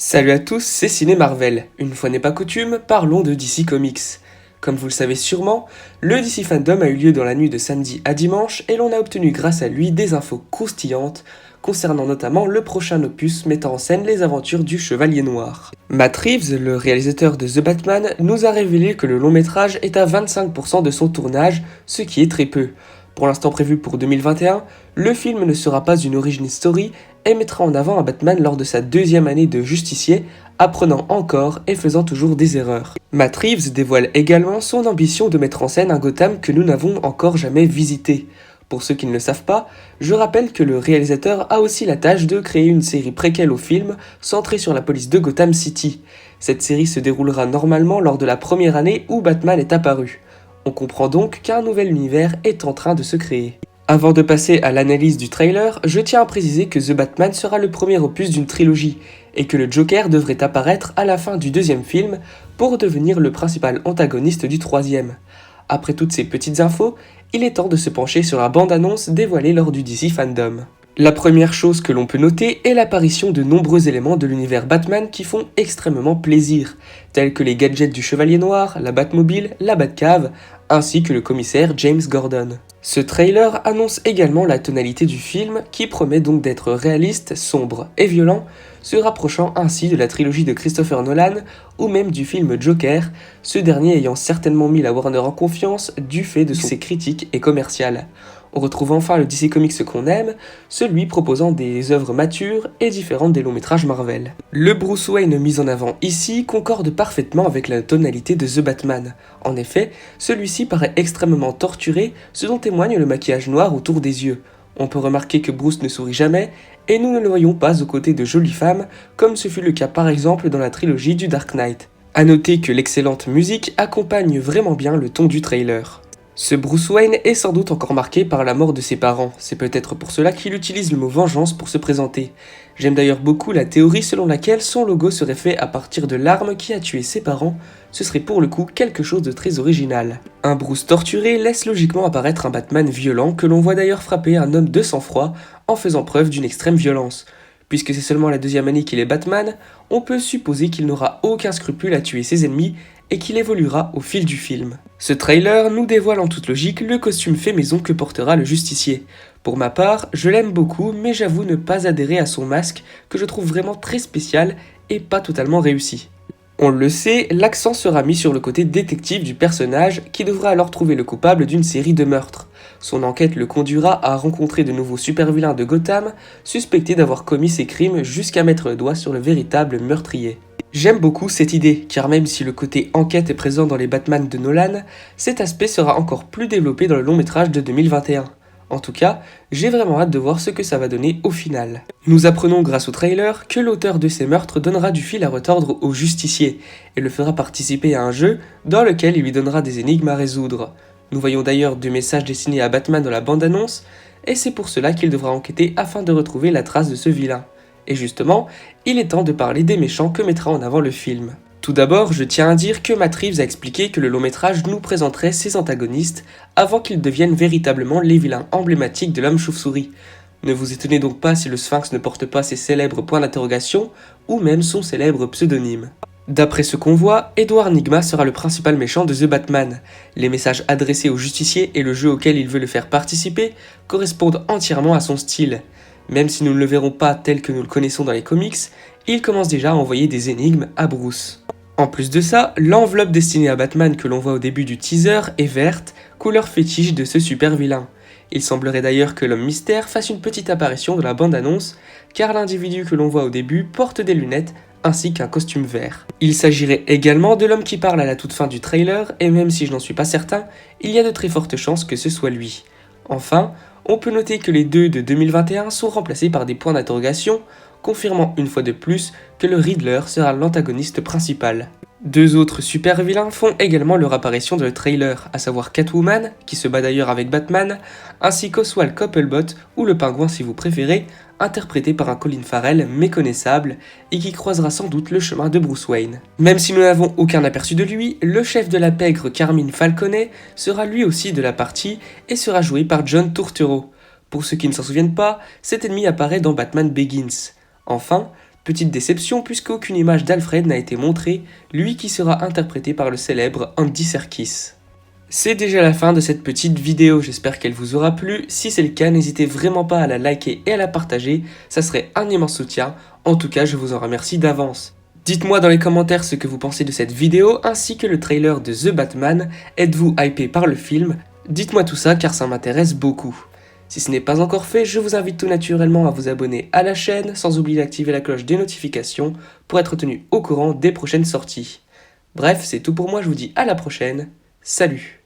Salut à tous, c'est Ciné Marvel. Une fois n'est pas coutume, parlons de DC Comics. Comme vous le savez sûrement, le DC Fandom a eu lieu dans la nuit de samedi à dimanche et l'on a obtenu grâce à lui des infos croustillantes concernant notamment le prochain opus mettant en scène les aventures du Chevalier Noir. Matt Reeves, le réalisateur de The Batman, nous a révélé que le long métrage est à 25% de son tournage, ce qui est très peu. Pour l'instant prévu pour 2021, le film ne sera pas une origin story et mettra en avant un Batman lors de sa deuxième année de justicier, apprenant encore et faisant toujours des erreurs. Matt Reeves dévoile également son ambition de mettre en scène un Gotham que nous n'avons encore jamais visité. Pour ceux qui ne le savent pas, je rappelle que le réalisateur a aussi la tâche de créer une série préquelle au film centrée sur la police de Gotham City. Cette série se déroulera normalement lors de la première année où Batman est apparu. On comprend donc qu'un nouvel univers est en train de se créer. Avant de passer à l'analyse du trailer, je tiens à préciser que The Batman sera le premier opus d'une trilogie, et que le Joker devrait apparaître à la fin du deuxième film pour devenir le principal antagoniste du troisième. Après toutes ces petites infos, il est temps de se pencher sur la bande-annonce dévoilée lors du DC Fandom. La première chose que l'on peut noter est l'apparition de nombreux éléments de l'univers Batman qui font extrêmement plaisir, tels que les gadgets du Chevalier Noir, la Batmobile, la Batcave, ainsi que le commissaire James Gordon. Ce trailer annonce également la tonalité du film qui promet donc d'être réaliste, sombre et violent, se rapprochant ainsi de la trilogie de Christopher Nolan ou même du film Joker, ce dernier ayant certainement mis la Warner en confiance du fait de ses critiques et commerciales. On retrouve enfin le DC Comics qu'on aime, celui proposant des œuvres matures et différentes des longs métrages Marvel. Le Bruce Wayne mis en avant ici concorde parfaitement avec la tonalité de The Batman. En effet, celui-ci paraît extrêmement torturé, ce dont témoigne le maquillage noir autour des yeux. On peut remarquer que Bruce ne sourit jamais, et nous ne le voyons pas aux côtés de jolies femmes, comme ce fut le cas par exemple dans la trilogie du Dark Knight. A noter que l'excellente musique accompagne vraiment bien le ton du trailer. Ce Bruce Wayne est sans doute encore marqué par la mort de ses parents, c'est peut-être pour cela qu'il utilise le mot vengeance pour se présenter. J'aime d'ailleurs beaucoup la théorie selon laquelle son logo serait fait à partir de l'arme qui a tué ses parents, ce serait pour le coup quelque chose de très original. Un Bruce torturé laisse logiquement apparaître un Batman violent que l'on voit d'ailleurs frapper un homme de sang-froid en faisant preuve d'une extrême violence. Puisque c'est seulement la deuxième année qu'il est Batman, on peut supposer qu'il n'aura aucun scrupule à tuer ses ennemis et qu'il évoluera au fil du film. Ce trailer nous dévoile en toute logique le costume fait maison que portera le justicier. Pour ma part, je l'aime beaucoup, mais j'avoue ne pas adhérer à son masque que je trouve vraiment très spécial et pas totalement réussi. On le sait, l'accent sera mis sur le côté détective du personnage qui devra alors trouver le coupable d'une série de meurtres. Son enquête le conduira à rencontrer de nouveaux super-vilains de Gotham, suspectés d'avoir commis ces crimes jusqu'à mettre le doigt sur le véritable meurtrier. J'aime beaucoup cette idée, car même si le côté enquête est présent dans les Batman de Nolan, cet aspect sera encore plus développé dans le long métrage de 2021. En tout cas, j'ai vraiment hâte de voir ce que ça va donner au final. Nous apprenons grâce au trailer que l'auteur de ces meurtres donnera du fil à retordre au justicier, et le fera participer à un jeu dans lequel il lui donnera des énigmes à résoudre. Nous voyons d'ailleurs deux messages destinés à Batman dans la bande-annonce, et c'est pour cela qu'il devra enquêter afin de retrouver la trace de ce vilain. Et justement, il est temps de parler des méchants que mettra en avant le film. Tout d'abord, je tiens à dire que Matt Reeves a expliqué que le long métrage nous présenterait ses antagonistes avant qu'ils deviennent véritablement les vilains emblématiques de l'homme chauve-souris. Ne vous étonnez donc pas si le Sphinx ne porte pas ses célèbres points d'interrogation ou même son célèbre pseudonyme. D'après ce qu'on voit, Edward Nygma sera le principal méchant de The Batman. Les messages adressés au justicier et le jeu auquel il veut le faire participer correspondent entièrement à son style. Même si nous ne le verrons pas tel que nous le connaissons dans les comics, il commence déjà à envoyer des énigmes à Bruce. En plus de ça, l'enveloppe destinée à Batman que l'on voit au début du teaser est verte, couleur fétiche de ce super vilain. Il semblerait d'ailleurs que l'homme mystère fasse une petite apparition dans la bande-annonce, car l'individu que l'on voit au début porte des lunettes ainsi qu'un costume vert. Il s'agirait également de l'homme qui parle à la toute fin du trailer, et même si je n'en suis pas certain, il y a de très fortes chances que ce soit lui. Enfin, on peut noter que les deux de 2021 sont remplacés par des points d'interrogation, confirmant une fois de plus que le Riddler sera l'antagoniste principal. Deux autres super vilains font également leur apparition dans le trailer, à savoir Catwoman, qui se bat d'ailleurs avec Batman, ainsi qu'Oswald Cobblepot, ou le pingouin si vous préférez, interprété par un Colin Farrell méconnaissable et qui croisera sans doute le chemin de Bruce Wayne. Même si nous n'avons aucun aperçu de lui, le chef de la pègre Carmine Falcone sera lui aussi de la partie et sera joué par John Turturro. Pour ceux qui ne s'en souviennent pas, cet ennemi apparaît dans Batman Begins. Enfin, Petite déception puisque aucune image d'Alfred n'a été montrée, lui qui sera interprété par le célèbre Andy Serkis. C'est déjà la fin de cette petite vidéo, j'espère qu'elle vous aura plu. Si c'est le cas, n'hésitez vraiment pas à la liker et à la partager, ça serait un immense soutien. En tout cas, je vous en remercie d'avance. Dites-moi dans les commentaires ce que vous pensez de cette vidéo, ainsi que le trailer de The Batman. Êtes-vous hypé par le film? Dites-moi tout ça car ça m'intéresse beaucoup. Si ce n'est pas encore fait, je vous invite tout naturellement à vous abonner à la chaîne, sans oublier d'activer la cloche des notifications pour être tenu au courant des prochaines sorties. Bref, c'est tout pour moi, je vous dis à la prochaine. Salut!